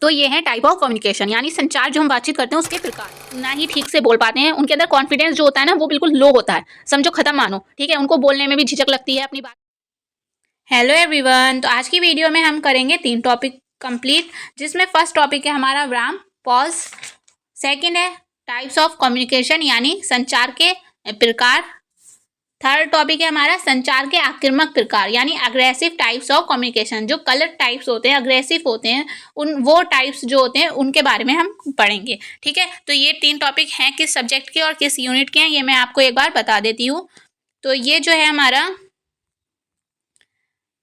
तो ये है टाइप ऑफ कम्युनिकेशन, यानी संचार जो हम बातचीत करते हैं उसके प्रकार। ना ही ठीक से बोल पाते हैं, उनके अंदर कॉन्फिडेंस जो होता है ना वो बिल्कुल लो होता है, समझो खत्म मानो, ठीक है। उनको बोलने में भी झिझक लगती है अपनी बात। हेलो एवरीवन, तो आज की वीडियो में हम करेंगे 3 टॉपिक कंप्लीट, जिसमें फर्स्ट टॉपिक है हमारा विराम पॉज, सेकंड है टाइप्स ऑफ कम्युनिकेशन यानी संचार के प्रकार, थर्ड टॉपिक है हमारा संचार के आक्रामक प्रकार यानी अग्रेसिव टाइप्स ऑफ कम्युनिकेशन। जो कलर टाइप्स होते हैं, अग्रेसिव होते हैं, उन वो टाइप्स जो होते हैं उनके बारे में हम पढ़ेंगे, ठीक है। तो ये 3 टॉपिक हैं किस सब्जेक्ट के और किस यूनिट के हैं ये मैं आपको एक बार बता देती हूँ। तो ये जो है हमारा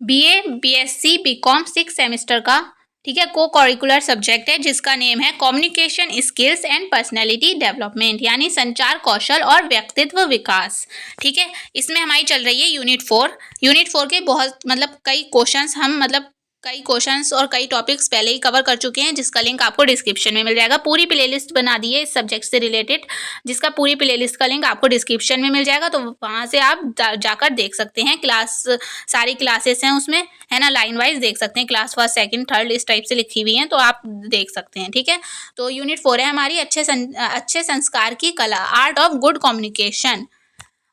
BA, BSc, BCom 6 सेमेस्टर का, ठीक है, को करिकुलर सब्जेक्ट है जिसका नेम है communication skills and personality development यानी संचार कौशल और व्यक्तित्व विकास, ठीक है। इसमें हमारी चल रही है यूनिट 4 के बहुत कई क्वेश्चंस और कई टॉपिक्स पहले ही कवर कर चुके हैं, जिसका लिंक आपको डिस्क्रिप्शन में मिल जाएगा। पूरी प्लेलिस्ट बना दी है इस सब्जेक्ट से रिलेटेड, जिसका पूरी प्लेलिस्ट का लिंक आपको डिस्क्रिप्शन में मिल जाएगा, तो वहाँ से आप जाकर देख सकते हैं। सारी क्लासेस हैं उसमें, है ना, लाइन वाइज देख सकते हैं, क्लास 1, 2, 3 इस टाइप से लिखी हुई हैं, तो आप देख सकते हैं, ठीक है। तो यूनिट 4 है हमारी अच्छे संस्कार की कला, आर्ट ऑफ गुड कम्युनिकेशन।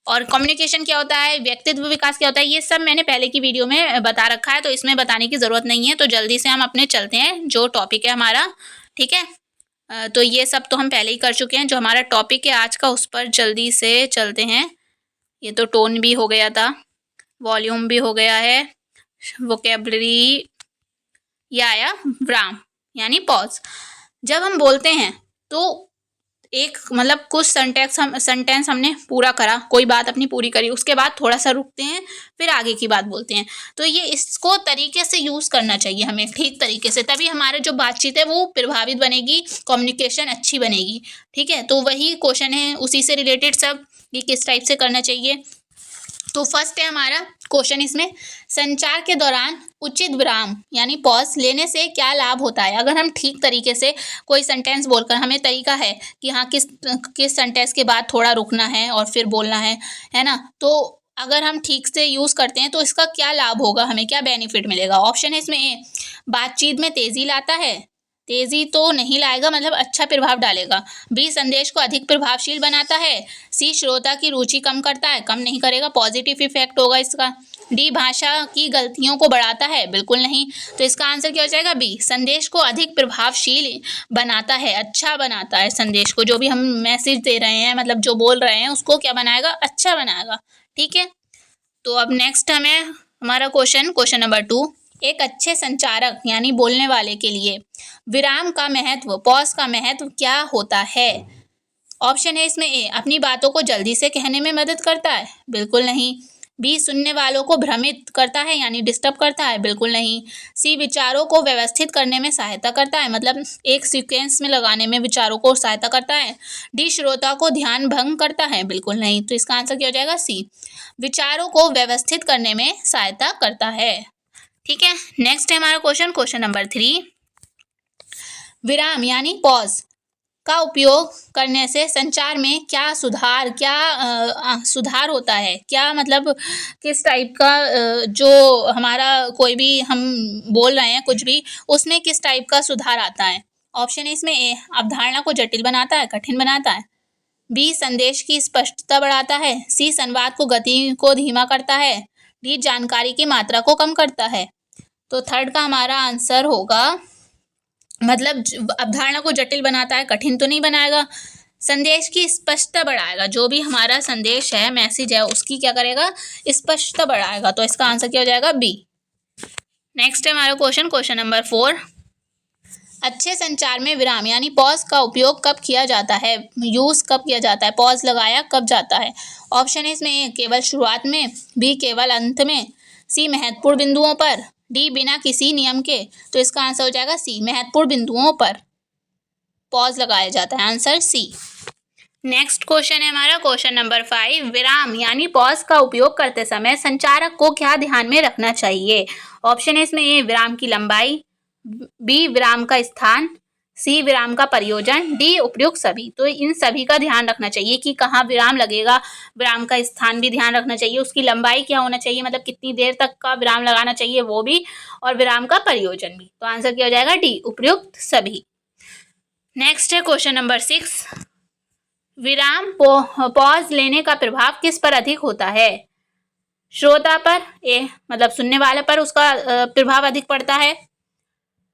और कम्युनिकेशन क्या होता है, व्यक्तित्व विकास क्या होता है, ये सब मैंने पहले की वीडियो में बता रखा है, तो इसमें बताने की ज़रूरत नहीं है। तो जल्दी से हम अपने चलते हैं जो टॉपिक है हमारा, ठीक है। तो ये सब तो हम पहले ही कर चुके हैं। जो हमारा टॉपिक है आज का उस पर जल्दी से चलते हैं। ये तो टोन भी हो गया था, वॉल्यूम भी हो गया है, वोकेबलरी, ये आया विराम यानी पॉज। जब हम बोलते हैं तो एक कुछ सेंटेंस हमने पूरा करा, कोई बात अपनी पूरी करी, उसके बाद थोड़ा सा रुकते हैं, फिर आगे की बात बोलते हैं। तो ये इसको तरीके से यूज़ करना चाहिए हमें, ठीक तरीके से, तभी हमारे जो बातचीत है वो प्रभावित बनेगी, कम्युनिकेशन अच्छी बनेगी, ठीक है। तो वही क्वेश्चन है, उसी से रिलेटेड सब कि किस टाइप से करना चाहिए। तो फर्स्ट है हमारा क्वेश्चन इसमें, संचार के दौरान उचित विराम यानी पॉज लेने से क्या लाभ होता है। अगर हम ठीक तरीके से कोई सेंटेंस बोलकर, हमें तरीका है कि हाँ किस सेंटेंस के बाद थोड़ा रुकना है और फिर बोलना है ना, तो अगर हम ठीक से यूज़ करते हैं तो इसका क्या लाभ होगा, हमें क्या बेनिफिट मिलेगा। ऑप्शन है इसमें ए, बातचीत में तेज़ी लाता है, तेज़ी तो नहीं लाएगा, अच्छा प्रभाव डालेगा। बी, संदेश को अधिक प्रभावशील बनाता है। सी, श्रोता की रुचि कम करता है, कम नहीं करेगा, पॉजिटिव इफेक्ट होगा इसका। डी, भाषा की गलतियों को बढ़ाता है, बिल्कुल नहीं। तो इसका आंसर क्या हो जाएगा, बी, संदेश को अधिक प्रभावशील बनाता है, अच्छा बनाता है संदेश को, जो भी हम मैसेज दे रहे हैं, जो बोल रहे हैं उसको क्या बनाएगा, अच्छा बनाएगा, ठीक है। तो अब नेक्स्ट हमारा क्वेश्चन नंबर 2, एक अच्छे संचारक यानी बोलने वाले के लिए विराम का महत्व, पॉज का महत्व क्या होता है। ऑप्शन है इसमें ए, अपनी बातों को जल्दी से कहने में मदद करता है, बिल्कुल नहीं। बी, सुनने वालों को भ्रमित करता है यानी डिस्टर्ब करता है, बिल्कुल नहीं। सी, विचारों को व्यवस्थित करने में सहायता करता है, एक सीक्वेंस में लगाने में विचारों को सहायता करता है। डी, श्रोता को ध्यान भंग करता है, बिल्कुल नहीं। तो इसका आंसर क्या हो जाएगा, सी, विचारों को व्यवस्थित करने में सहायता करता है, ठीक है। नेक्स्ट है हमारा क्वेश्चन नंबर 3, विराम यानी पॉज का उपयोग करने से संचार में क्या सुधार होता है, क्या किस टाइप का जो हमारा कोई भी हम बोल रहे हैं कुछ भी, उसमें किस टाइप का सुधार आता है। ऑप्शन है इसमें ए, अवधारणा को जटिल बनाता है, कठिन बनाता है। बी, संदेश की स्पष्टता बढ़ाता है। सी, संवाद को गति को धीमा करता है। डी, जानकारी की मात्रा को कम करता है। तो थर्ड का हमारा आंसर होगा, अवधारणा को जटिल बनाता है, कठिन तो नहीं बनाएगा, संदेश की स्पष्टता बढ़ाएगा, जो भी हमारा संदेश है, मैसेज है, उसकी क्या करेगा, स्पष्टता बढ़ाएगा। तो इसका आंसर क्या हो जाएगा, बी। नेक्स्ट है हमारा क्वेश्चन नंबर 4, अच्छे संचार में विराम यानी पॉज का उपयोग कब किया जाता है, यूज़ कब किया जाता है, पॉज लगाया कब जाता है। ऑप्शन है इसमें ए, केवल शुरुआत में। बी, केवल अंत में। सी, महत्वपूर्ण बिंदुओं पर। डी, बिना किसी नियम के। तो इसका आंसर हो जाएगा सी, महत्वपूर्ण बिंदुओं पर पॉज लगाया जाता है, आंसर सी। नेक्स्ट क्वेश्चन है हमारा क्वेश्चन नंबर 5, विराम यानी पॉज का उपयोग करते समय संचारक को क्या ध्यान में रखना चाहिए। ऑप्शन है इसमें ए, विराम की लंबाई। बी, विराम का स्थान। सी विराम का प्रयोजन, डी उपयुक्त सभी। तो इन सभी का ध्यान रखना चाहिए कि कहाँ विराम लगेगा, विराम का स्थान भी ध्यान रखना चाहिए, उसकी लंबाई क्या होना चाहिए, मतलब कितनी देर तक का विराम लगाना चाहिए वो भी, और विराम का प्रयोजन भी। तो आंसर क्या हो जाएगा, डी उपयुक्त सभी। नेक्स्ट है क्वेश्चन नंबर 6, विराम पॉज लेने का प्रभाव किस पर अधिक होता है? श्रोता पर, ए मतलब सुनने वाले पर उसका प्रभाव अधिक पड़ता है,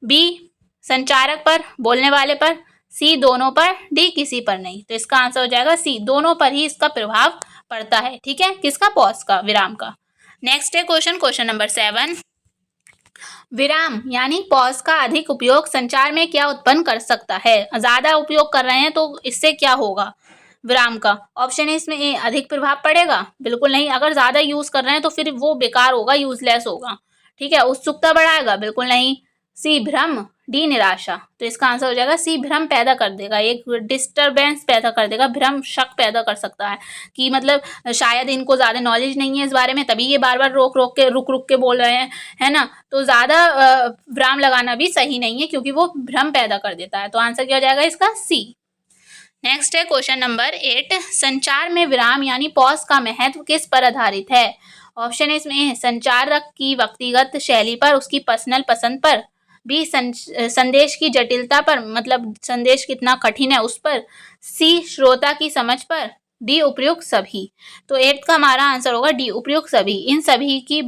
बी संचारक पर, बोलने वाले पर, सी दोनों पर, डी किसी पर नहीं। तो इसका आंसर हो जाएगा सी, दोनों पर ही इसका प्रभाव पड़ता है। ठीक है, किसका, पॉज का, विराम का। नेक्स्ट है क्वेश्चन नंबर 7, विराम यानी पॉज का अधिक उपयोग संचार में क्या उत्पन्न कर सकता है? ज्यादा उपयोग कर रहे हैं तो इससे क्या होगा विराम का? ऑप्शन है इसमें ए अधिक प्रभाव पड़ेगा, बिल्कुल नहीं। अगर ज्यादा यूज कर रहे हैं तो फिर वो बेकार होगा, यूजलेस होगा। ठीक है, उत्सुकता बढ़ाएगा, बिल्कुल नहीं। सी भ्रम, डी निराशा। तो इसका आंसर हो जाएगा सी, भ्रम पैदा कर देगा, एक डिस्टरबेंस पैदा कर देगा, भ्रम, शक पैदा कर सकता है कि मतलब शायद इनको ज्यादा नॉलेज नहीं है इस बारे में, तभी ये बार बार रुक रुक के बोल रहे हैं, है ना। तो ज्यादा विराम लगाना भी सही नहीं है क्योंकि वो भ्रम पैदा कर देता है। तो आंसर क्या हो जाएगा इसका, सी। नेक्स्ट है क्वेश्चन नंबर 8, संचार में विराम यानी पॉज का महत्व किस पर आधारित है? ऑप्शन है इसमें संचारक की व्यक्तिगत शैली पर, उसकी पर्सनल पसंद पर, बी संदेश की जटिलता पर, मतलब संदेश कितना कठिन है उस पर, सी श्रोता की समझ पर, डी उपयुक्त सभी। तो 8 का हमारा आंसर होगा डी उपयुक्त सभी। इन सभी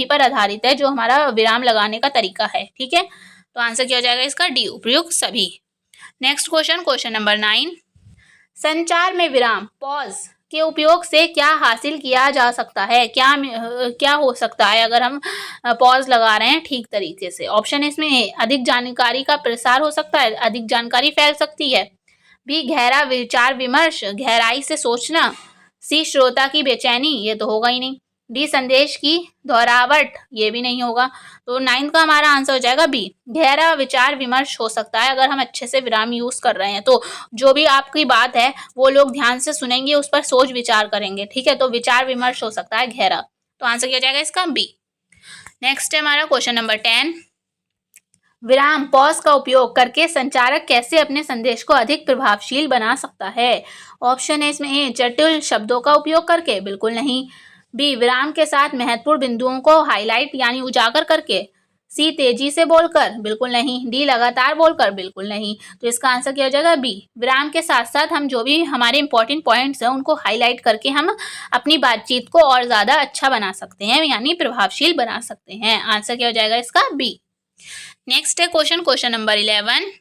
पर आधारित है जो हमारा विराम लगाने का तरीका है। ठीक है, तो आंसर क्या हो जाएगा इसका, डी उपयुक्त सभी। नेक्स्ट क्वेश्चन नंबर 9, संचार में विराम पॉज के उपयोग से क्या हासिल किया जा सकता है? क्या हो सकता है अगर हम पॉज लगा रहे हैं ठीक तरीके से? ऑप्शन इसमें अधिक जानकारी का प्रसार हो सकता है, अधिक जानकारी फैल सकती है, बी गहरा विचार विमर्श, गहराई से सोचना, सी श्रोता की बेचैनी, ये तो होगा ही नहीं, डी संदेश की दोहरावट, ये भी नहीं होगा। तो 9 का हमारा आंसर हो जाएगा बी, गहरा विचार विमर्श हो सकता है अगर हम अच्छे से विराम यूज कर रहे हैं तो जो भी आपकी बात है वो लोग ध्यान से सुनेंगे, उस पर सोच विचार करेंगे। ठीक है, तो विचार विमर्श हो सकता है गहरा। तो आंसर क्या हो जाएगा इसका, बी। नेक्स्ट है हमारा क्वेश्चन नंबर 10, विराम पॉज का उपयोग करके संचारक कैसे अपने संदेश को अधिक प्रभावशील बना सकता है? ऑप्शन है इसमें ए जटिल शब्दों का उपयोग करके, बिल्कुल नहीं, बी विराम के साथ महत्वपूर्ण बिंदुओं को हाईलाइट यानी उजागर करके, सी तेजी से बोलकर, बिल्कुल नहीं, डी लगातार बोलकर, बिल्कुल नहीं। तो इसका आंसर क्या हो जाएगा, बी विराम के साथ साथ हम जो भी हमारे इंपॉर्टेंट पॉइंट्स हैं उनको हाईलाइट करके हम अपनी बातचीत को और ज्यादा अच्छा बना सकते हैं यानी प्रभावशील बना सकते हैं। आंसर क्या हो जाएगा इसका, बी। नेक्स्ट है क्वेश्चन नंबर 11,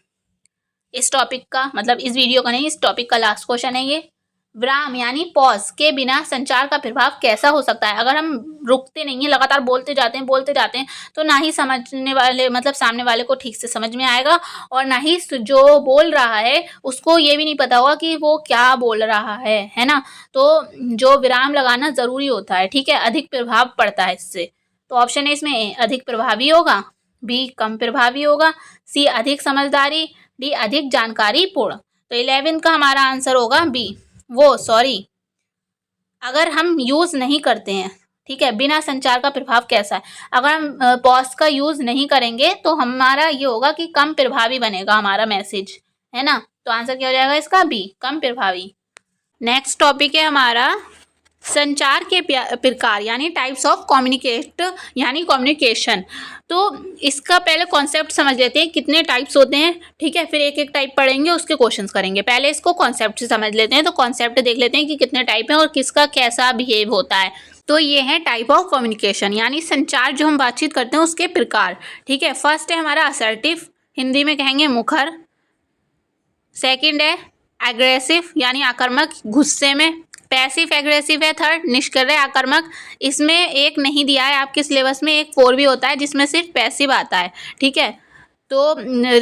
इस टॉपिक का मतलब इस वीडियो का नहीं, इस टॉपिक का लास्ट क्वेश्चन है ये, विराम यानी पॉज के बिना संचार का प्रभाव कैसा हो सकता है? अगर हम रुकते नहीं है, लगातार बोलते जाते हैं तो ना ही समझने वाले मतलब सामने वाले को ठीक से समझ में आएगा और ना ही जो बोल रहा है उसको ये भी नहीं पता होगा कि वो क्या बोल रहा है ना। तो जो विराम लगाना जरूरी होता है, ठीक है, अधिक प्रभाव पड़ता है इससे। तो ऑप्शन है इसमें अधिक प्रभावी होगा, बी कम प्रभावी होगा, सी अधिक समझदारी, डी अधिक जानकारी पूर्ण। तो 11 का हमारा आंसर होगा बी, अगर हम यूज नहीं करते हैं, ठीक है, बिना संचार का प्रभाव कैसा है, अगर हम पॉज का यूज नहीं करेंगे तो हमारा ये होगा कि कम प्रभावी बनेगा हमारा मैसेज, है ना। तो आंसर क्या हो जाएगा इसका, बी कम प्रभावी। नेक्स्ट टॉपिक है हमारा संचार के प्रकार यानी टाइप्स ऑफ कम्युनिकेशन। तो इसका पहले कॉन्सेप्ट समझ लेते हैं, कितने टाइप्स होते हैं, ठीक है, फिर एक एक टाइप पढ़ेंगे, उसके क्वेश्चंस करेंगे। पहले इसको कॉन्सेप्ट से समझ लेते हैं। तो कॉन्सेप्ट देख लेते हैं कि कितने टाइप हैं और किसका कैसा बिहेव होता है। तो ये है टाइप ऑफ कम्युनिकेशन यानी संचार जो हम बातचीत करते हैं उसके प्रकार, ठीक है। फर्स्ट है हमारा असर्टिव, हिंदी में कहेंगे मुखर। सेकेंड है एग्रेसिव यानी आक्रामक, गुस्से में। पैसिव एग्रेसिव है थर्ड, निष्क्रिय आक्रामक। इसमें एक नहीं दिया है आपके सिलेबस में, एक 4 भी होता है जिसमें सिर्फ पैसिव आता है, ठीक है। तो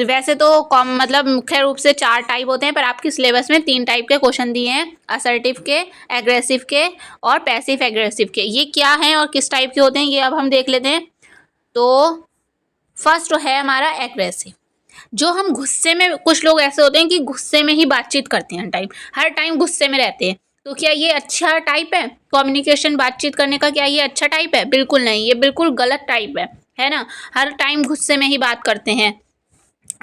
वैसे तो मतलब मुख्य रूप से 4 टाइप होते हैं, पर आपके सिलेबस में 3 टाइप के क्वेश्चन दिए हैं, असर्टिव के, एग्रेसिव के और पैसिव एग्रेसिव के। ये क्या हैं और किस टाइप के होते हैं ये अब हम देख लेते हैं। तो फर्स्ट है हमारा एग्रेसिव, जो हम गुस्से में, कुछ लोग ऐसे होते हैं कि गुस्से में ही बातचीत करते हैं, हर टाइम गुस्से में रहते हैं। तो क्या ये अच्छा टाइप है कम्युनिकेशन बातचीत करने का? क्या ये अच्छा टाइप है? बिल्कुल नहीं, ये बिल्कुल गलत टाइप है ना। हर टाइम गुस्से में ही बात करते हैं,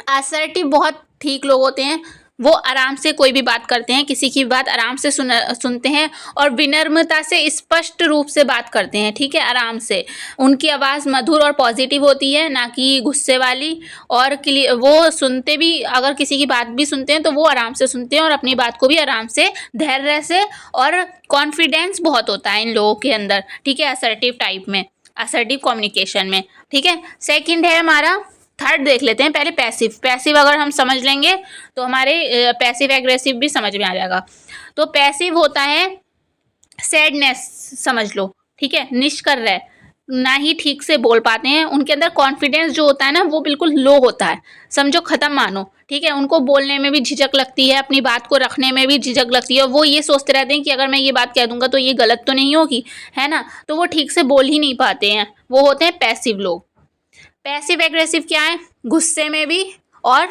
असर्टिव बहुत ठीक लोग होते हैं, वो आराम से कोई भी बात करते हैं, किसी की बात आराम से सुनते हैं और विनम्रता से स्पष्ट रूप से बात करते हैं, ठीक है, आराम से। उनकी आवाज़ मधुर और पॉजिटिव होती है, ना कि गुस्से वाली। और वो सुनते भी, अगर किसी की बात भी सुनते हैं तो वो आराम से सुनते हैं और अपनी बात को भी आराम से, धैर्य से, और कॉन्फिडेंस बहुत होता है इन लोगों के अंदर, ठीक है, असर्टिव टाइप में, असर्टिव कम्युनिकेशन में, ठीक है। सेकंड है हमारा, थर्ड देख लेते हैं पहले, पैसिव। पैसिव अगर हम समझ लेंगे तो हमारे पैसिव एग्रेसिव भी समझ में आ जाएगा। तो पैसिव होता है सैडनेस, समझ लो, ठीक है, निष्क्रिय, ना ही ठीक से बोल पाते हैं, उनके अंदर कॉन्फिडेंस जो होता है ना वो बिल्कुल लो होता है, समझो खत्म मानो, ठीक है। उनको बोलने में भी झिझक लगती है, अपनी बात को रखने में भी झिझक लगती है, और वो ये सोचते रहते हैं कि अगर मैं ये बात कह दूंगा तो ये गलत तो नहीं होगी, है ना, तो वो ठीक से बोल ही नहीं पाते हैं, वो होते हैं पैसिव लोग। पैसिव एग्रेसिव क्या है, गुस्से में भी, और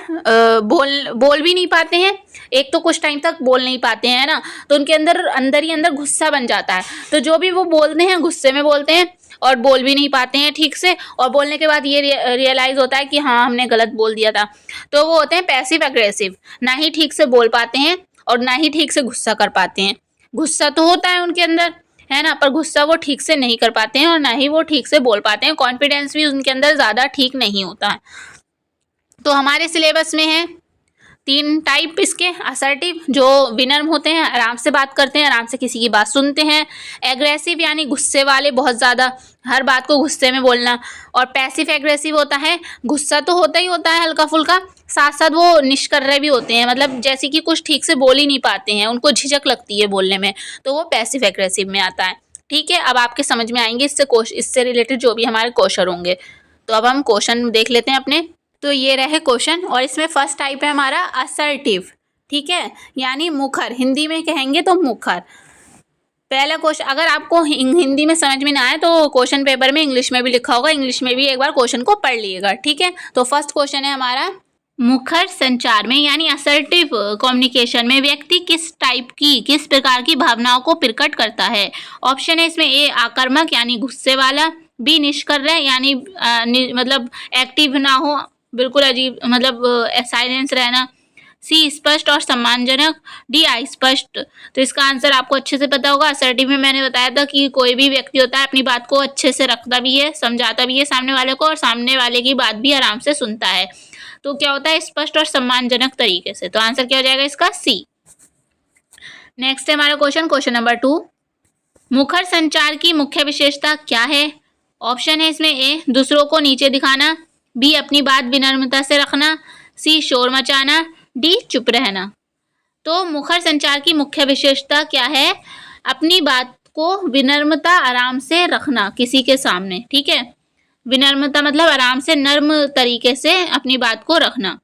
बोल भी नहीं पाते हैं, एक तो कुछ टाइम तक बोल नहीं पाते हैं ना, तो उनके अंदर ही अंदर गुस्सा बन जाता है, तो जो भी वो बोलते हैं गुस्से में बोलते हैं और बोल भी नहीं पाते हैं ठीक से, और बोलने के बाद ये रियलाइज होता है कि हाँ हमने गलत बोल दिया था, तो वो होते हैं पैसिव एग्रेसिव, ना ही ठीक से बोल पाते हैं और ना ही ठीक से गुस्सा कर पाते हैं। गुस्सा तो होता है उनके अंदर, है ना, पर गुस्सा वो ठीक से नहीं कर पाते हैं और ना ही वो ठीक से बोल पाते हैं, कॉन्फिडेंस भी उनके अंदर ज़्यादा ठीक नहीं होता है। तो हमारे सिलेबस में है 3 टाइप इसके, असर्टिव जो विनम्र होते हैं, आराम से बात करते हैं, आराम से किसी की बात सुनते हैं, एग्रेसिव यानी गुस्से वाले, बहुत ज़्यादा हर बात को गुस्से में बोलना, और पैसिव एग्रेसिव होता है गुस्सा तो होता ही होता है हल्का फुल्का, साथ साथ वो निष्क्रिय भी होते हैं, मतलब जैसे कि कुछ ठीक से बोल ही नहीं पाते हैं, उनको झिझक लगती है बोलने में, तो वो पैसिव एग्रेसिव में आता है, ठीक है। अब आपके समझ में आएंगे इससे रिलेटेड जो भी हमारे क्वेश्चन होंगे। तो अब हम क्वेश्चन देख लेते हैं अपने। तो ये रहे क्वेश्चन, और इसमें फर्स्ट टाइप है हमारा असर्टिव, ठीक है, यानी मुखर, हिंदी में कहेंगे तो मुखर। पहला क्वेश्चन, अगर आपको हिंदी में समझ में ना आए तो क्वेश्चन पेपर में इंग्लिश में भी लिखा होगा, इंग्लिश में भी एक बार क्वेश्चन को पढ़ लीजिएगा, ठीक है। तो फर्स्ट क्वेश्चन है हमारा, मुखर संचार में यानी असर्टिव कम्युनिकेशन में व्यक्ति किस प्रकार की भावनाओं को प्रकट करता है। ऑप्शन है इसमें, ए आक्रामक यानी गुस्से वाला, बी निष्क्रिय यानी मतलब एक्टिव ना हो, बिल्कुल अजीब, मतलब साइलेंस रहना, सी स्पष्ट और सम्मानजनक, डी अस्पष्ट। तो इसका आंसर आपको अच्छे से पता होगा। असर्टिव में मैंने बताया था कि कोई भी व्यक्ति होता है अपनी बात को अच्छे से रखता भी है, समझाता भी है सामने वाले को, और सामने वाले की बात भी आराम से सुनता है, तो क्या होता है, स्पष्ट और सम्मानजनक तरीके से। तो आंसर क्या हो जाएगा इसका, सी। नेक्स्ट है हमारा क्वेश्चन नंबर 2, मुखर संचार की मुख्य विशेषता क्या है। ऑप्शन है इसमें, ए दूसरों को नीचे दिखाना, बी अपनी बात विनम्रता से रखना, सी शोर मचाना, डी चुप रहना। तो मुखर संचार की मुख्य विशेषता क्या है, अपनी बात को विनम्रता आराम से रखना किसी के सामने, ठीक है, विनम्रता मतलब आराम से नर्म तरीके से अपनी बात को रखना।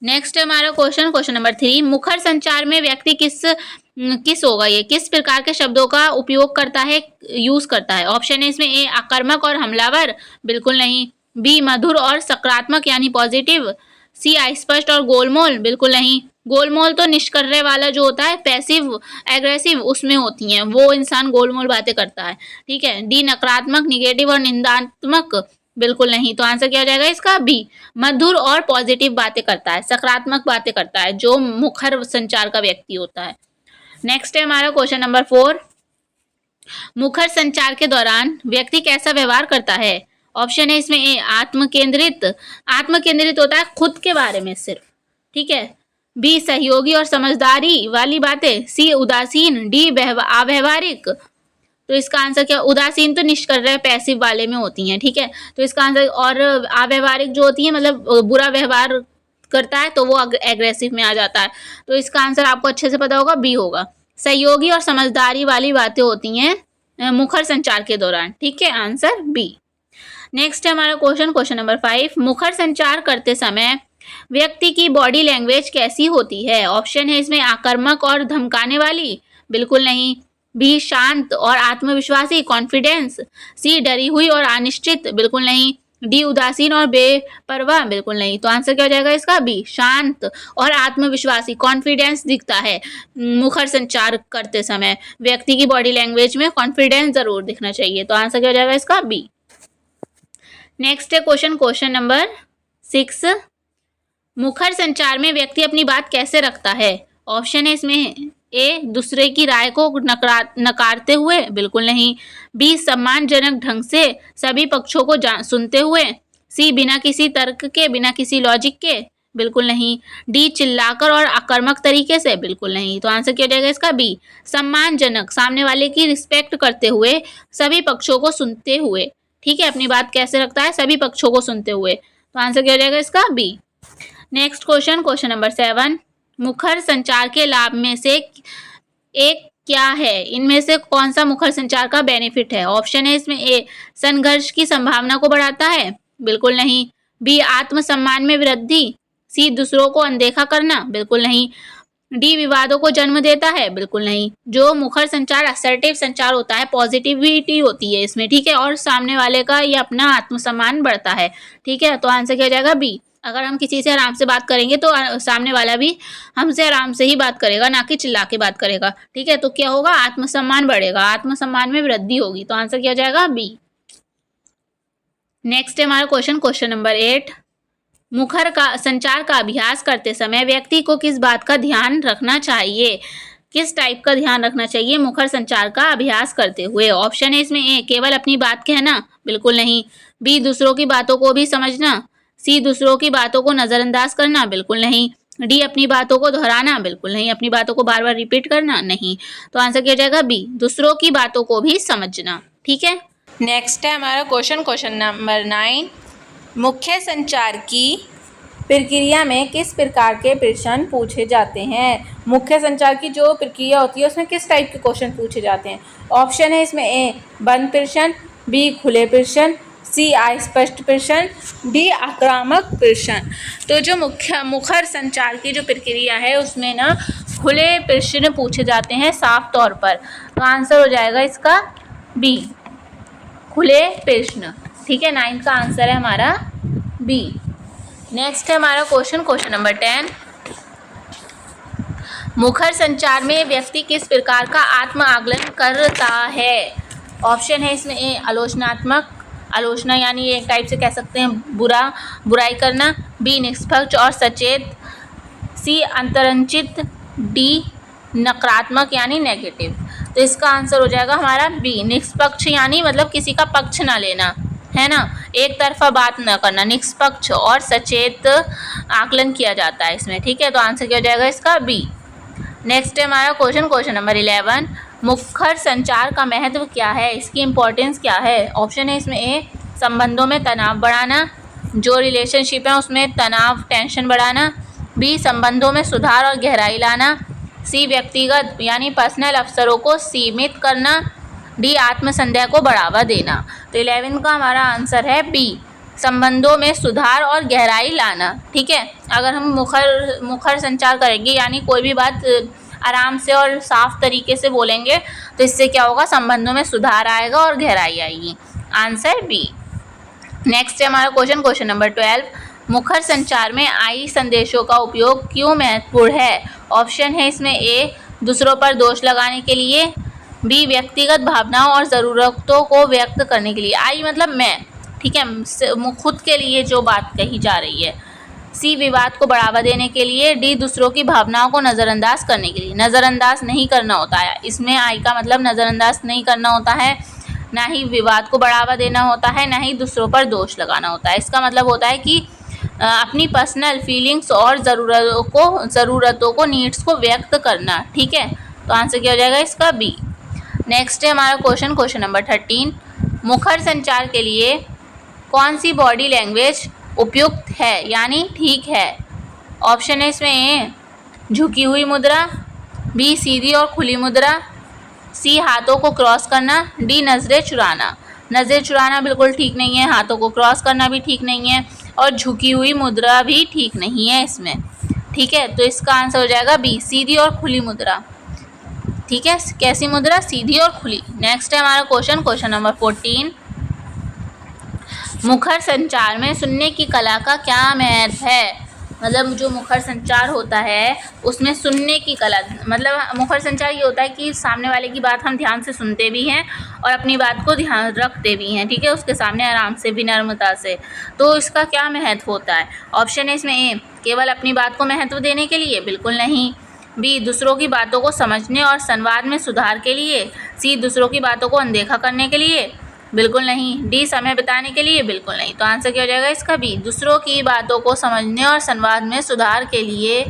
नेक्स्ट हमारा क्वेश्चन नंबर 3, मुखर संचार में व्यक्ति किस होगा, ये किस प्रकार के शब्दों का उपयोग करता है, यूज करता है। ऑप्शन है इसमें, ए आक्रामक और हमलावर, बिल्कुल नहीं, बी मधुर और सकारात्मक यानी पॉजिटिव, सी अस्पष्ट और गोलमोल, बिल्कुल नहीं, गोलमोल तो निष्क्रिय वाला जो होता है पैसिव एग्रेसिव उसमें होती हैं, वो इंसान गोलमोल बातें करता है, ठीक है, डी नकारात्मक निगेटिव और निंदात्मक, बिल्कुल नहीं। तो आंसर क्या हो जाएगा इसका, बी मधुर और पॉजिटिव बातें करता है, सकारात्मक बातें करता है जो मुखर संचार का व्यक्ति होता है। नेक्स्ट है हमारा क्वेश्चन नंबर 4, मुखर संचार के दौरान व्यक्ति कैसा व्यवहार करता है। ऑप्शन है इसमें, ए आत्मकेंद्रित होता है, खुद के बारे में सिर्फ, ठीक है, बी सहयोगी और समझदारी वाली बातें, सी उदासीन, डी अव्यवहारिक। तो इसका आंसर क्या, उदासीन तो निष्क्रिय पैसिव वाले में होती हैं, ठीक है, तो इसका आंसर, और अव्यवहारिक जो होती है मतलब बुरा व्यवहार करता है तो वो एग्रेसिव में आ जाता है। तो इसका आंसर आपको अच्छे से पता होगा, बी होगा, सहयोगी और समझदारी वाली बातें होती हैं मुखर संचार के दौरान, ठीक है, आंसर बी। नेक्स्ट है हमारा क्वेश्चन नंबर 5, मुखर संचार करते समय व्यक्ति की बॉडी लैंग्वेज कैसी होती है। ऑप्शन है इसमें, आक्रामक और धमकाने वाली, बिल्कुल नहीं, बी शांत और आत्मविश्वासी कॉन्फिडेंस, सी डरी हुई और अनिश्चित, बिल्कुल नहीं, डी उदासीन और बेपरवाह, बिल्कुल नहीं। तो आंसर क्या हो जाएगा इसका, बी शांत और आत्मविश्वासी, कॉन्फिडेंस दिखता है मुखर संचार करते समय, व्यक्ति की बॉडी लैंग्वेज में कॉन्फिडेंस जरूर दिखना चाहिए। तो आंसर क्या हो जाएगा इसका, बी। नेक्स्ट है क्वेश्चन नंबर 6, मुखर संचार में व्यक्ति अपनी बात कैसे रखता है? ऑप्शन है इसमें ए दूसरे की राय को नकारते हुए, बिल्कुल नहीं। बी सम्मानजनक ढंग से सभी पक्षों को सुनते हुए। सी बिना किसी तर्क के, बिना किसी लॉजिक के, बिल्कुल नहीं। डी चिल्लाकर और आक्रामक तरीके से, बिल्कुल नहीं। तो आंसर क्या हो जाएगा इसका? बी सम्मानजनक, सामने वाले की रिस्पेक्ट करते हुए, सभी पक्षों को सुनते हुए। ठीक है, अपनी बात कैसे रखता है? सभी पक्षों को सुनते हुए। तो आंसर क्या हो जाएगा इसका? B. Next question, question number 7। मुखर संचार के लाभ में से एक क्या है? इनमें से कौन सा मुखर संचार का बेनिफिट है? ऑप्शन है इसमें ए संघर्ष की संभावना को बढ़ाता है, बिल्कुल नहीं। बी आत्मसम्मान में वृद्धि। सी दूसरों को अनदेखा करना, बिल्कुल नहीं। डी विवादों को जन्म देता है, बिल्कुल नहीं। जो मुखर संचार असर्टिव संचार होता है, पॉजिटिविटी होती है इसमें, ठीक है, और सामने वाले का ये अपना आत्मसम्मान बढ़ता है। ठीक है, तो आंसर क्या हो जाएगा? बी। अगर हम किसी से आराम से बात करेंगे तो सामने वाला भी हमसे आराम से ही बात करेगा, ना कि चिल्ला के बात करेगा। ठीक है, तो क्या होगा? आत्मसम्मान बढ़ेगा, आत्मसम्मान में वृद्धि होगी। तो आंसर क्या हो जाएगा? बी। नेक्स्ट है हमारा क्वेश्चन, क्वेश्चन नंबर 8। मुखर का संचार का अभ्यास करते समय व्यक्ति को किस बात का ध्यान रखना चाहिए? किस टाइप का ध्यान रखना चाहिए मुखर संचार का अभ्यास करते हुए? ऑप्शन है इसमें ए केवल अपनी बात कहना, बिल्कुल नहीं। बी दूसरों की बातों को भी समझना। सी दूसरों की बातों को नजरअंदाज करना, बिल्कुल नहीं। डी अपनी बातों को दोहराना, बिल्कुल नहीं। अपनी बातों को बार बार रिपीट करना, नहीं। तो आंसर क्या हो जाएगा? बी दूसरों की बातों को भी समझना। ठीक है, नेक्स्ट है हमारा क्वेश्चन, क्वेश्चन नंबर 9। मुख्य संचार की प्रक्रिया में किस प्रकार के प्रश्न पूछे जाते हैं? मुख्य संचार की जो प्रक्रिया होती है उसमें किस टाइप के क्वेश्चन पूछे जाते हैं? ऑप्शन है इसमें ए बंद प्रश्न, बी खुले प्रश्न, सी अस्पष्ट प्रश्न, डी आक्रामक प्रश्न। तो जो मुखर संचार की जो प्रक्रिया है उसमें ना खुले प्रश्न पूछे जाते हैं साफ तौर पर। तो आंसर हो जाएगा इसका बी खुले प्रश्न। ठीक है, 9 का आंसर है हमारा बी। नेक्स्ट है हमारा क्वेश्चन, क्वेश्चन नंबर 10। मुखर संचार में व्यक्ति किस प्रकार का आत्म आकलन करता है? ऑप्शन है इसमें ए आलोचनात्मक, आलोचना यानी एक टाइप से कह सकते हैं बुराई करना। बी निष्पक्ष और सचेत। सी अंतरंचित। डी नकारात्मक यानी नेगेटिव। तो इसका आंसर हो जाएगा हमारा बी निष्पक्ष, यानी मतलब किसी का पक्ष ना लेना, है ना, एक तरफा बात न करना। निष्पक्ष और सचेत आकलन किया जाता है इसमें। ठीक है, तो आंसर क्या हो जाएगा इसका? बी। नेक्स्ट है हमारा क्वेश्चन, क्वेश्चन नंबर 11। मुखर संचार का महत्व क्या है? इसकी इम्पोर्टेंस क्या है? ऑप्शन है इसमें ए संबंधों में तनाव बढ़ाना, जो रिलेशनशिप है उसमें तनाव टेंशन बढ़ाना। बी संबंधों में सुधार और गहराई लाना। सी व्यक्तिगत यानी पर्सनल अवसरों को सीमित करना। डी आत्मसंदेह को बढ़ावा देना। तो 11 का हमारा आंसर है बी संबंधों में सुधार और गहराई लाना। ठीक है, अगर हम मुखर संचार करेंगे यानी कोई भी बात आराम से और साफ तरीके से बोलेंगे तो इससे क्या होगा? संबंधों में सुधार आएगा और गहराई आएगी। Answer B. नेक्स्ट है हमारा क्वेश्चन, क्वेश्चन नंबर 12। मुखर संचार में आई संदेशों का उपयोग क्यों महत्वपूर्ण है? ऑप्शन है इसमें ए दूसरों पर दोष लगाने के लिए। बी व्यक्तिगत भावनाओं और ज़रूरतों को व्यक्त करने के लिए। आई मतलब मैं, ठीक है, खुद के लिए जो बात कही जा रही है। सी विवाद को बढ़ावा देने के लिए। डी दूसरों की भावनाओं को नज़रअंदाज करने के लिए। नज़रअंदाज नहीं करना होता है इसमें, आई का मतलब नज़रअंदाज नहीं करना होता है, ना ही विवाद को बढ़ावा देना होता है, ना ही दूसरों पर दोष लगाना होता है। इसका मतलब होता है कि अपनी पर्सनल फीलिंग्स और ज़रूरतों को नीड्स को व्यक्त करना। ठीक है, तो आंसर क्या हो जाएगा इसका? बी। नेक्स्ट है हमारा क्वेश्चन, क्वेश्चन नंबर 13। मुखर संचार के लिए कौन सी बॉडी लैंग्वेज उपयुक्त है यानी ठीक है? ऑप्शन है इसमें ए झुकी हुई मुद्रा। बी सीधी और खुली मुद्रा। सी हाथों को क्रॉस करना। डी नज़रें चुराना। नज़रें चुराना बिल्कुल ठीक नहीं है, हाथों को क्रॉस करना भी ठीक नहीं है, और झुकी हुई मुद्रा भी ठीक नहीं है इसमें। ठीक है, तो इसका आंसर हो जाएगा बी सीधी और खुली मुद्रा। ठीक है, कैसी मुद्रा? सीधी और खुली। नेक्स्ट है हमारा क्वेश्चन, क्वेश्चन नंबर 14। मुखर संचार में सुनने की कला का क्या महत्व है? मतलब जो मुखर संचार होता है उसमें सुनने की कला, मतलब मुखर संचार ये होता है कि सामने वाले की बात हम ध्यान से सुनते भी हैं और अपनी बात को ध्यान रखते भी हैं, ठीक है, उसके सामने आराम से, विनम्रता से। तो इसका क्या महत्व होता है? ऑप्शन है इसमें ए, केवल अपनी बात को महत्व देने के लिए, बिल्कुल नहीं। बी, दूसरों की बातों को समझने और संवाद में सुधार के लिए। सी, दूसरों की बातों को अनदेखा करने के लिए, बिल्कुल नहीं। डी, समय बिताने के लिए, बिल्कुल नहीं। तो आंसर क्या हो जाएगा इसका? बी, दूसरों की बातों को समझने और संवाद में सुधार के लिए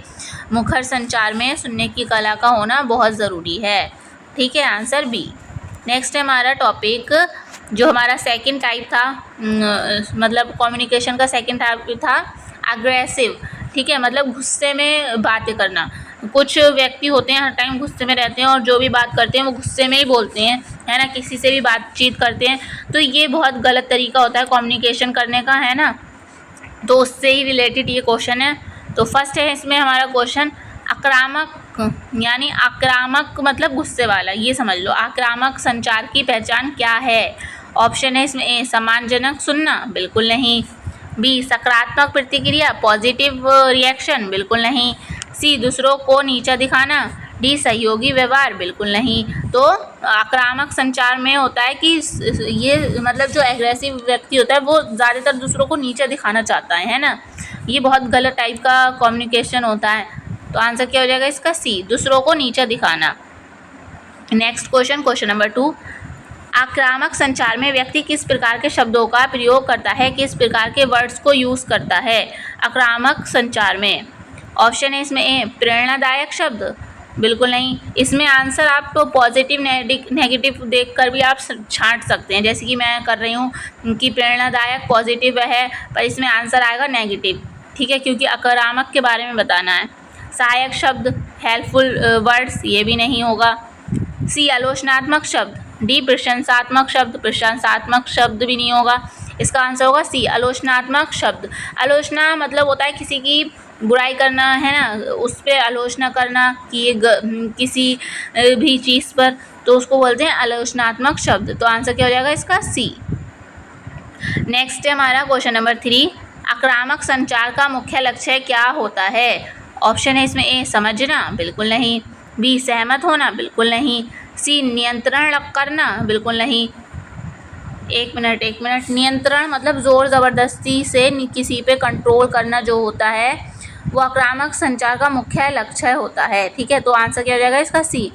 मुखर संचार में सुनने की कला का होना बहुत ज़रूरी है, ठीक है, आंसर बी। नेक्स्ट है हमारा टॉपिक, जो हमारा सेकंड टाइप था, मतलब कम्युनिकेशन का सेकंड टाइप था अग्रेसिव, ठीक है, मतलब गुस्से में बातें करना। कुछ व्यक्ति होते हैं हर टाइम गुस्से में रहते हैं और जो भी बात करते हैं वो गुस्से में ही बोलते हैं, है ना, किसी से भी बातचीत करते हैं, तो ये बहुत गलत तरीका होता है कम्युनिकेशन करने का, है ना। तो उससे ही रिलेटेड ये क्वेश्चन है। तो फर्स्ट है इसमें हमारा क्वेश्चन, आक्रामक यानी आक्रामक मतलब गुस्से वाला, ये समझ लो। आक्रामक संचार की पहचान क्या है? ऑप्शन है इसमें ए, सम्मानजनक सुनना, बिल्कुल नहीं। बी, सकारात्मक प्रतिक्रिया, पॉजिटिव रिएक्शन, बिल्कुल नहीं। सी, दूसरों को नीचा दिखाना। डी, सहयोगी व्यवहार, बिल्कुल नहीं। तो आक्रामक संचार में होता है कि ये मतलब जो एग्रेसिव व्यक्ति होता है वो ज़्यादातर दूसरों को नीचा दिखाना चाहता है ना, ये बहुत गलत टाइप का कम्युनिकेशन होता है। तो आंसर क्या हो जाएगा इसका? सी, दूसरों को नीचा दिखाना। नेक्स्ट क्वेश्चन, क्वेश्चन नंबर 2, आक्रामक संचार में व्यक्ति किस प्रकार के शब्दों का प्रयोग करता है, किस प्रकार के वर्ड्स को यूज़ करता है आक्रामक संचार में? ऑप्शन है इसमें ए, प्रेरणादायक शब्द, बिल्कुल नहीं। इसमें आंसर आप तो पॉजिटिव नेगेटिव देखकर भी आप छांट सकते हैं, जैसे कि मैं कर रही हूँ कि प्रेरणादायक पॉजिटिव है, पर इसमें आंसर आएगा नेगेटिव, ठीक है, क्योंकि आक्रामक के बारे में बताना है। सहायक शब्द, हेल्पफुल वर्ड्स, ये भी नहीं होगा। सी, आलोचनात्मक शब्द। डी, प्रशंसात्मक शब्द, प्रशंसात्मक शब्द भी नहीं होगा। इसका आंसर होगा सी, आलोचनात्मक शब्द। आलोचना मतलब होता है किसी की बुराई करना, है ना, उस पर आलोचना करना कि ये किसी भी चीज़ पर, तो उसको बोलते हैं आलोचनात्मक शब्द। तो आंसर क्या हो जाएगा इसका? सी। नेक्स्ट है हमारा क्वेश्चन नंबर 3, आक्रामक संचार का मुख्य लक्ष्य क्या होता है? ऑप्शन है इसमें ए, समझना, बिल्कुल नहीं। बी, सहमत होना, बिल्कुल नहीं। सी, नियंत्रण करना, बिल्कुल नहीं। एक मिनट, नियंत्रण मतलब ज़ोर ज़बरदस्ती से किसी पे कंट्रोल करना जो होता है वो आक्रामक संचार का मुख्य लक्ष्य होता है, ठीक है। तो आंसर क्या हो जाएगा इसका? सी,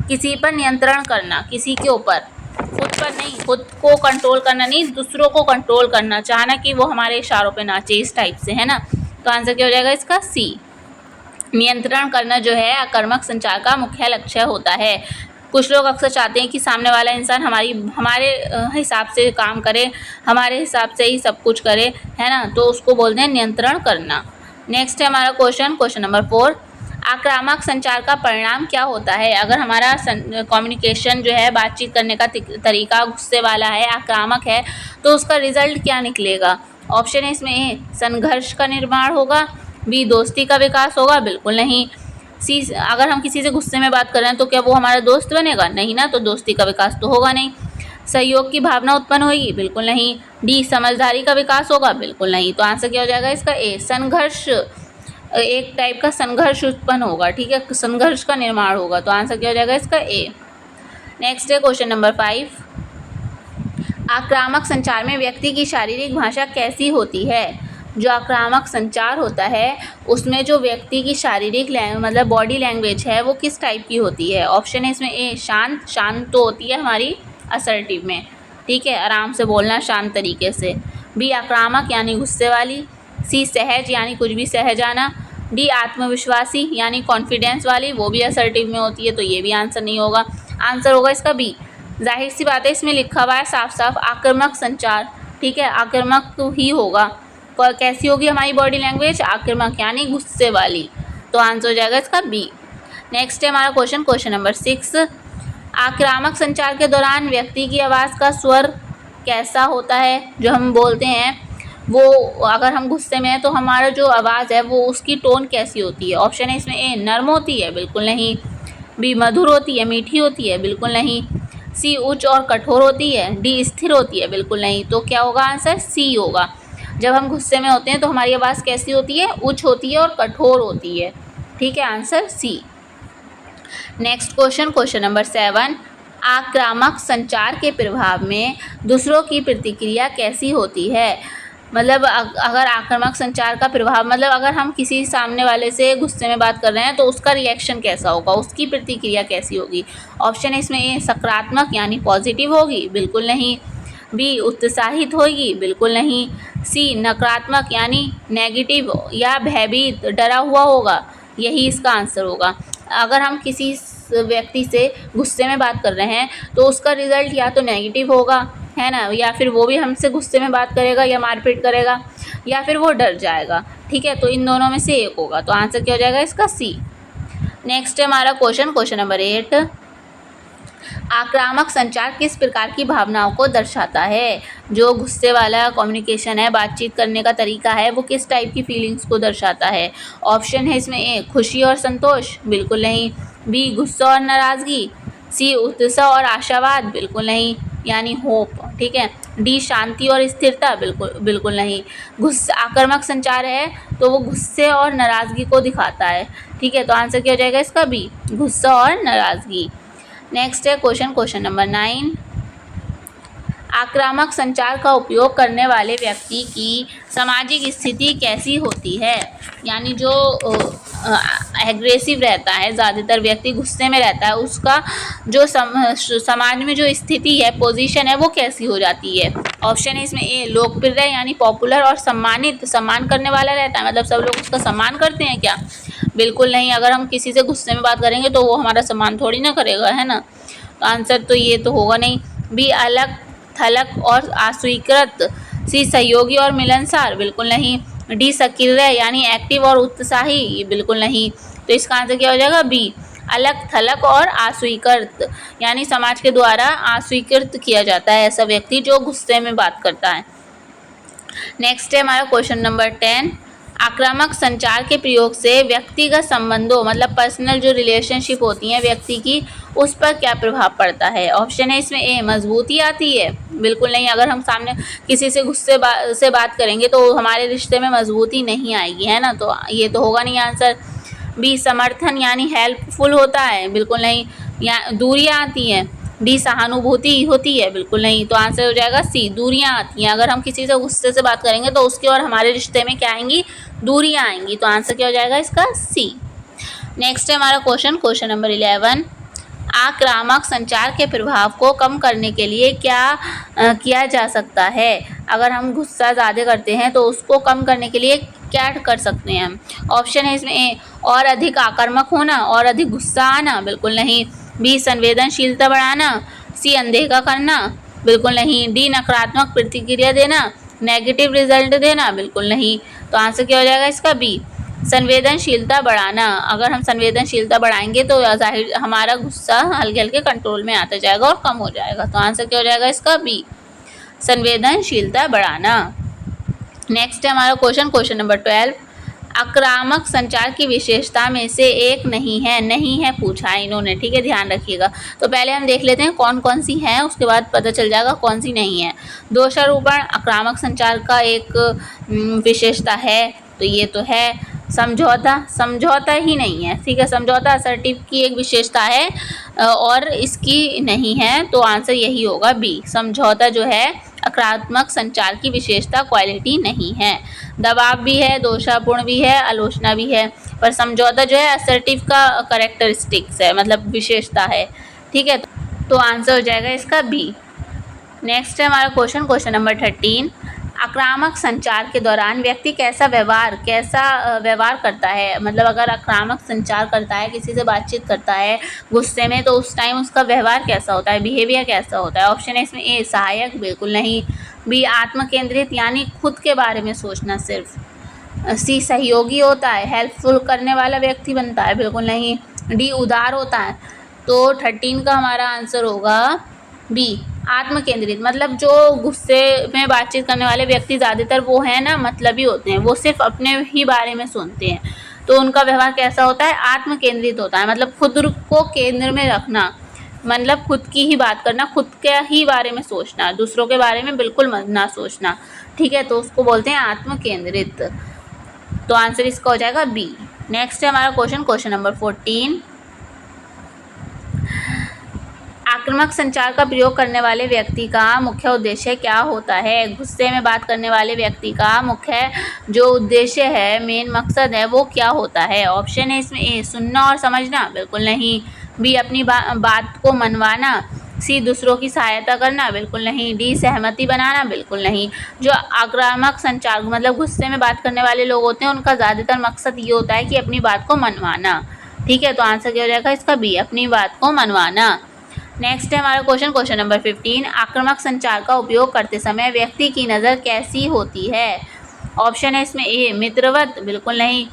किसी पर नियंत्रण करना, किसी के ऊपर, खुद पर नहीं, खुद को कंट्रोल करना नहीं, दूसरों को कंट्रोल करना, चाहना कि वो हमारे इशारों पे नाचे, इस टाइप से, है ना। तो आंसर क्या हो जाएगा इसका? सी, नियंत्रण करना जो है आक्रामक संचार का मुख्य लक्ष्य होता है। कुछ लोग अक्सर चाहते हैं कि सामने वाला इंसान हमारे हिसाब से काम करे, हमारे हिसाब से ही सब कुछ करे, है ना, तो उसको बोलते हैं नियंत्रण करना। नेक्स्ट है हमारा क्वेश्चन, क्वेश्चन नंबर 4, आक्रामक संचार का परिणाम क्या होता है? अगर हमारा कम्युनिकेशन जो है, बातचीत करने का तरीका गुस्से वाला है, आक्रामक है, तो उसका रिजल्ट क्या निकलेगा? ऑप्शन है इसमें ए, संघर्ष का निर्माण होगा। बी, दोस्ती का विकास होगा, बिल्कुल नहीं। सी, अगर हम किसी से गुस्से में बात कर रहे हैं तो क्या वो हमारा दोस्त बनेगा? नहीं ना, तो दोस्ती का विकास तो होगा नहीं। सहयोग की भावना उत्पन्न होगी, बिल्कुल नहीं। डी, समझदारी का विकास होगा, बिल्कुल नहीं। तो आंसर क्या हो जाएगा इसका? ए, संघर्ष, एक टाइप का संघर्ष उत्पन्न होगा, ठीक है, संघर्ष का निर्माण होगा। तो आंसर क्या हो जाएगा इसका? ए। नेक्स्ट है क्वेश्चन नंबर 5, आक्रामक संचार में व्यक्ति की शारीरिक भाषा कैसी होती है? जो आक्रामक संचार होता है उसमें जो व्यक्ति की शारीरिक मतलब बॉडी लैंग्वेज है वो किस टाइप की होती है? ऑप्शन है इसमें ए, शांत तो होती है हमारी असर्टिव में, ठीक है, आराम से बोलना, शांत तरीके से। बी, आक्रामक यानी गुस्से वाली। सी, सहज यानी कुछ भी सह जाना। डी, आत्मविश्वासी यानी कॉन्फिडेंस वाली, वो भी असर्टिव में होती है, तो ये भी आंसर नहीं होगा। आंसर होगा इसका बी। जाहिर सी बात है, इसमें लिखा हुआ है साफ साफ आक्रामक संचार, ठीक है, आक्रामक तो ही होगा। कैसी होगी हमारी बॉडी लैंग्वेज? आक्रामक यानी गुस्से वाली। तो आंसर हो जाएगा इसका बी। नेक्स्ट है हमारा क्वेश्चन, क्वेश्चन नंबर 6, आक्रामक संचार के दौरान व्यक्ति की आवाज़ का स्वर कैसा होता है? जो हम बोलते हैं वो, अगर हम गुस्से में हैं तो हमारा जो आवाज़ है वो उसकी टोन कैसी होती है? ऑप्शन है इसमें ए, नर्म होती है, बिल्कुल नहीं। बी, मधुर होती है, मीठी होती है, बिल्कुल नहीं। सी, उच्च और कठोर होती है। डी, स्थिर होती है, बिल्कुल नहीं। तो क्या होगा आंसर? सी होगा। जब हम गुस्से में होते हैं तो हमारी आवाज़ कैसी होती है? उच्च होती है और कठोर होती है। ठीक है, answer C. Next question number 7, आक्रामक संचार के प्रभाव में दूसरों की प्रतिक्रिया कैसी होती है? मतलब अगर आक्रामक संचार का प्रभाव, मतलब अगर हम किसी सामने वाले से गुस्से में बात कर रहे हैं तो उसका रिएक्शन कैसा होगा, उसकी प्रतिक्रिया कैसी होगी? ऑप्शन है इसमें ए सकारात्मक यानी पॉजिटिव होगी, बिल्कुल नहीं। बी उत्साहित होगी, बिल्कुल नहीं। सी नकारात्मक यानी नेगेटिव या भयभीत डरा हुआ होगा, यही इसका आंसर होगा। अगर हम किसी व्यक्ति से गुस्से में बात कर रहे हैं तो उसका रिजल्ट या तो नेगेटिव होगा, है ना, या फिर वो भी हमसे गुस्से में बात करेगा या मारपीट करेगा, या फिर वो डर जाएगा। ठीक है, तो इन दोनों में से एक होगा, तो आंसर क्या हो जाएगा इसका? सी। नेक्स्ट है हमारा क्वेश्चन नंबर 8, आक्रामक संचार किस प्रकार की भावनाओं को दर्शाता है? जो गुस्से वाला कम्युनिकेशन है, बातचीत करने का तरीका है, वो किस टाइप की फीलिंग्स को दर्शाता है? ऑप्शन है इसमें ए खुशी और संतोष, बिल्कुल नहीं। बी गुस्सा और नाराज़गी। सी उत्साह और आशावाद, बिल्कुल नहीं, यानी होप। ठीक है। डी शांति और स्थिरता, बिल्कुल नहीं। आक्रामक संचार है तो वो गुस्से और नाराज़गी को दिखाता है। ठीक है, तो आंसर क्या हो जाएगा इसका? बी गुस्सा और नाराज़गी। नेक्स्ट है क्वेश्चन नंबर 9, आक्रामक संचार का उपयोग करने वाले व्यक्ति की सामाजिक स्थिति कैसी होती है? यानी जो एग्रेसिव रहता है, ज़्यादातर व्यक्ति गुस्से में रहता है, उसका जो समाज में जो स्थिति है, पोजीशन है, वो कैसी हो जाती है? ऑप्शन है इसमें ए लोकप्रिय यानी पॉपुलर और सम्मान करने वाला रहता है, मतलब सब लोग उसका सम्मान करते हैं क्या? बिल्कुल नहीं। अगर हम किसी से गुस्से में बात करेंगे तो वो हमारा सम्मान थोड़ी ना करेगा, है ना, तो आंसर तो ये तो होगा नहीं। बी अलग थलग और अस्वीकृत। सी सहयोगी और मिलनसार, बिल्कुल नहीं। डी सक्रिय यानी एक्टिव और उत्साही, ये बिल्कुल नहीं। तो इसका आंसर क्या हो जाएगा? बी अलग थलग और अस्वीकृत, यानी समाज के द्वारा अस्वीकृत किया जाता है ऐसा व्यक्ति जो गुस्से में बात करता है। नेक्स्ट है हमारा क्वेश्चन नंबर 10, आक्रामक संचार के प्रयोग से व्यक्तिगत संबंधों, मतलब पर्सनल जो रिलेशनशिप होती हैं व्यक्ति की, उस पर क्या प्रभाव पड़ता है? ऑप्शन है इसमें ए मजबूती आती है, बिल्कुल नहीं। अगर हम सामने किसी से गुस्से से बात करेंगे तो हमारे रिश्ते में मजबूती नहीं आएगी, है ना, तो ये तो होगा नहीं आंसर। बी समर्थन यानी हेल्पफुल होता है, बिल्कुल नहीं। या दूरियाँ आती हैं। डी सहानुभूति होती है, बिल्कुल नहीं। तो आंसर हो जाएगा सी दूरियां आती हैं। अगर हम किसी से गुस्से से बात करेंगे तो उसके और हमारे रिश्ते में क्या आएंगी? दूरियां आएंगी। तो आंसर क्या हो जाएगा इसका? सी। नेक्स्ट है हमारा क्वेश्चन नंबर 11, आक्रामक संचार के प्रभाव को कम करने के लिए क्या किया जा सकता है? अगर हम गुस्सा ज़्यादा करते हैं तो उसको कम करने के लिए क्या कर सकते हैं हम? ऑप्शन है इसमें ए और अधिक आक्रामक होना और अधिक गुस्सा आना, बिल्कुल नहीं। बी संवेदनशीलता बढ़ाना। सी अनदेखा करना, बिल्कुल नहीं। डी नकारात्मक प्रतिक्रिया देना, नेगेटिव रिजल्ट देना, बिल्कुल नहीं। तो आंसर क्या हो जाएगा इसका? बी संवेदनशीलता बढ़ाना। अगर हम संवेदनशीलता बढ़ाएंगे तो जाहिर हमारा गुस्सा हल्के हल्के कंट्रोल में आता जाएगा और कम हो जाएगा। तो आंसर क्या हो जाएगा इसका? बी संवेदनशीलता बढ़ाना। नेक्स्ट है हमारा क्वेश्चन नंबर 12, आक्रामक संचार की विशेषता में से एक नहीं है पूछा है इन्होंने। ठीक है, ध्यान रखिएगा। तो पहले हम देख लेते हैं कौन कौन सी हैं, उसके बाद पता चल जाएगा कौन सी नहीं है। दोषारोपण आक्रामक संचार का एक विशेषता है, तो ये तो है। समझौता ही नहीं है। ठीक है, समझौता असर्टिव की एक विशेषता है और इसकी नहीं है, तो आंसर यही होगा बी। समझौता जो है आक्रामक संचार की विशेषता, क्वालिटी नहीं है। दबाव भी है, दोषापूर्ण भी है, आलोचना भी है, पर समझौता जो है असर्टिव का करेक्टरिस्टिक्स है, मतलब विशेषता है। ठीक है, तो आंसर हो जाएगा इसका बी। नेक्स्ट है हमारा क्वेश्चन नंबर 13, आक्रामक संचार के दौरान व्यक्ति कैसा व्यवहार करता है? मतलब अगर आक्रामक संचार करता है, किसी से बातचीत करता है गुस्से में, तो उस टाइम उसका व्यवहार कैसा होता है, बिहेवियर कैसा होता है? ऑप्शन है इसमें ए सहायक, बिल्कुल नहीं। बी आत्मकेंद्रित यानी खुद के बारे में सोचना सिर्फ। सी सहयोगी होता है, हेल्पफुल करने वाला व्यक्ति बनता है, बिल्कुल नहीं। डी उदार होता है। तो 13 का हमारा आंसर होगा बी आत्मकेंद्रित। मतलब जो गुस्से में बातचीत करने वाले व्यक्ति ज़्यादातर वो हैं ना, मतलबी होते हैं, वो सिर्फ अपने ही बारे में सुनते हैं, तो उनका व्यवहार कैसा होता है? आत्मकेंद्रित होता है, मतलब खुद को केंद्र में रखना, मतलब खुद की ही बात करना, खुद के ही बारे में सोचना, दूसरों के बारे में बिल्कुल ना सोचना, ठीक है, तो उसको बोलते हैं आत्म केंद्रित। तो आंसर इसका हो जाएगा बी। नेक्स्ट है हमारा क्वेश्चन नंबर 14। आक्रामक संचार का प्रयोग करने वाले व्यक्ति का मुख्य उद्देश्य क्या होता है? गुस्से में बात करने वाले व्यक्ति का मुख्य जो उद्देश्य है, मेन मकसद है, वो क्या होता है? ऑप्शन है इसमें ए सुनना और समझना, बिल्कुल नहीं। बी अपनी बात को मनवाना। सी दूसरों की सहायता करना, बिल्कुल नहीं। डी सहमति बनाना, बिल्कुल नहीं। जो आक्रामक संचार मतलब गुस्से में बात करने वाले लोग होते हैं, उनका ज़्यादातर मकसद ये होता है कि अपनी बात को मनवाना, ठीक है, तो आंसर क्या हो जाएगा इसका बी, अपनी बात को मनवाना। नेक्स्ट है हमारा क्वेश्चन नंबर 15। आक्रामक संचार का उपयोग करते समय व्यक्ति की नज़र कैसी होती है? ऑप्शन है इसमें ए मित्रवत, बिल्कुल नहीं।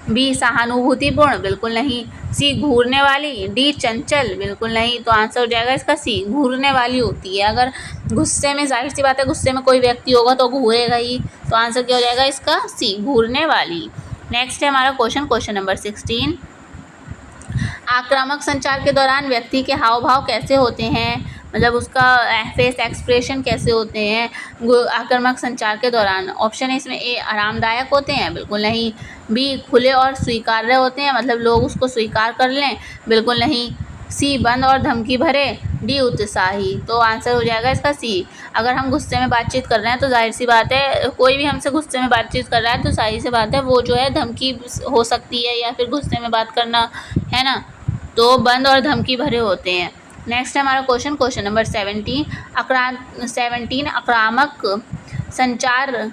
बी सहानुभूतिपूर्ण, बिल्कुल नहीं। सी घूरने वाली। डी चंचल, बिल्कुल नहीं। तो आंसर हो जाएगा इसका सी, घूरने वाली होती है। अगर गुस्से में, जाहिर सी बात है, गुस्से में कोई व्यक्ति होगा तो घूरेगा ही, तो आंसर क्या हो जाएगा इसका सी, घूरने वाली। नेक्स्ट है हमारा क्वेश्चन नंबर 16। आक्रामक संचार के दौरान व्यक्ति के हाव भाव कैसे होते हैं, मतलब उसका फेस एक्सप्रेशन कैसे होते हैं आक्रामक संचार के दौरान? ऑप्शन है इसमें ए आरामदायक होते हैं, बिल्कुल नहीं। बी खुले और स्वीकार्य होते हैं, मतलब लोग उसको स्वीकार कर लें, बिल्कुल नहीं। सी बंद और धमकी भरे। डी उत्साही। तो आंसर हो जाएगा इसका सी। अगर हम गुस्से में बातचीत कर रहे हैं तो जाहिर सी बात है, कोई भी हमसे गुस्से में बातचीत कर रहा है तो जाहिर सी बात है वो जो है धमकी हो सकती है, या फिर गुस्से में बात करना है ना, तो बंद और धमकी भरे होते हैं। नेक्स्ट है हमारा क्वेश्चन नंबर 17। आक्रामक संचार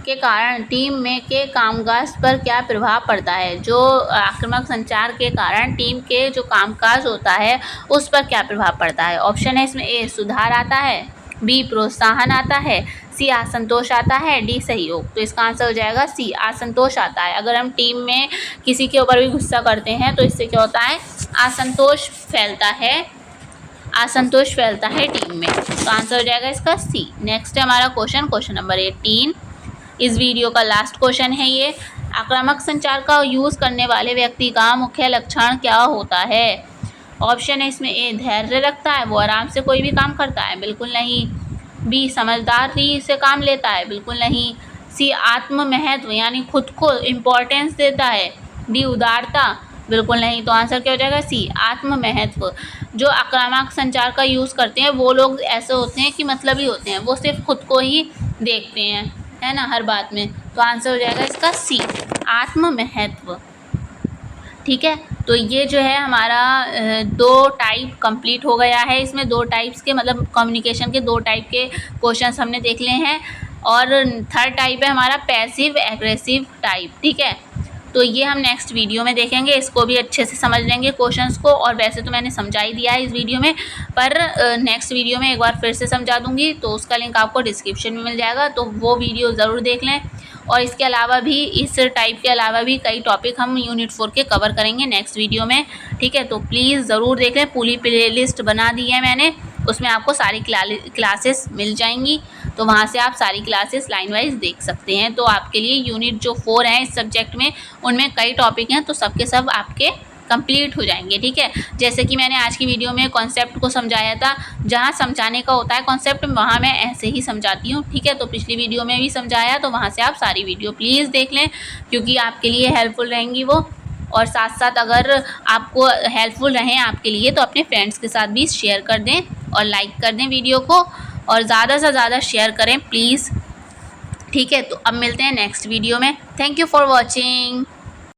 के कारण टीम में के कामकाज पर क्या प्रभाव पड़ता है? जो आक्रामक संचार के कारण टीम के जो कामकाज होता है उस पर क्या प्रभाव पड़ता है? ऑप्शन है इसमें ए सुधार आता है, बी प्रोत्साहन आता है, सी असंतोष आता है, डी सहयोग। तो इसका आंसर हो जाएगा सी, असंतोष आता है। अगर हम टीम में किसी के ऊपर भी गुस्सा करते हैं तो इससे क्या होता है, असंतोष फैलता है, असंतोष फैलता है टीम में। तो आंसर हो जाएगा इसका सी। नेक्स्ट है हमारा क्वेश्चन नंबर 18। इस वीडियो का लास्ट क्वेश्चन है ये। आक्रामक संचार का यूज़ करने वाले व्यक्ति का मुख्य लक्षण क्या होता है? ऑप्शन है इसमें ए धैर्य रखता है, वो आराम से कोई भी काम करता है, बिल्कुल नहीं। बी समझदारी से काम लेता है, बिल्कुल नहीं। सी आत्म महत्व यानी खुद को इम्पोर्टेंस देता है। डी उदारता, बिल्कुल नहीं। तो आंसर क्या हो जाएगा सी, आत्म महत्व। जो आक्रामक संचार का यूज़ करते हैं वो लोग ऐसे होते हैं कि मतलबी होते हैं, वो सिर्फ खुद को ही देखते हैं, है ना, हर बात में। तो आंसर हो जाएगा इसका सी, आत्म महत्व, ठीक है। तो ये जो है हमारा 2 टाइप कंप्लीट हो गया है। इसमें 2 टाइप्स के मतलब कम्युनिकेशन के 2 टाइप के क्वेश्चंस हमने देख लिए हैं, और थर्ड टाइप है हमारा पैसिव एग्रेसिव टाइप, ठीक है। तो ये हम नेक्स्ट वीडियो में देखेंगे, इसको भी अच्छे से समझ लेंगे क्वेश्चंस को। और वैसे तो मैंने समझा ही दिया है इस वीडियो में, पर नेक्स्ट वीडियो में एक बार फिर से समझा दूंगी, तो उसका लिंक आपको डिस्क्रिप्शन में मिल जाएगा, तो वो वीडियो ज़रूर देख लें। और इसके अलावा भी, इस टाइप के अलावा भी कई टॉपिक हम यूनिट 4 के कवर करेंगे नेक्स्ट वीडियो में, ठीक है। तो प्लीज़ ज़रूर देख लें, पूरी प्लेलिस्ट बना दी है मैंने, उसमें आपको सारी क्लासेस मिल जाएंगी, तो वहाँ से आप सारी क्लासेस लाइन वाइज देख सकते हैं। तो आपके लिए यूनिट जो 4 हैं इस सब्जेक्ट में, उनमें कई टॉपिक हैं, तो सबके सब आपके कंप्लीट हो जाएंगे, ठीक है। जैसे कि मैंने आज की वीडियो में कॉन्सेप्ट को समझाया था, जहाँ समझाने का होता है कॉन्सेप्ट, वहाँ मैं ऐसे ही समझाती हूँ, ठीक है। तो पिछली वीडियो में भी समझाया, तो वहाँ से आप सारी वीडियो प्लीज़ देख लें, क्योंकि आपके लिए हेल्पफुल रहेंगी वो। और साथ साथ अगर आपको हेल्पफुल रहें आपके लिए, तो अपने फ्रेंड्स के साथ भी शेयर कर दें और लाइक कर दें वीडियो को, और ज़्यादा से ज़्यादा शेयर करें प्लीज़, ठीक है। तो अब मिलते हैं नेक्स्ट वीडियो में। Thank you for watching.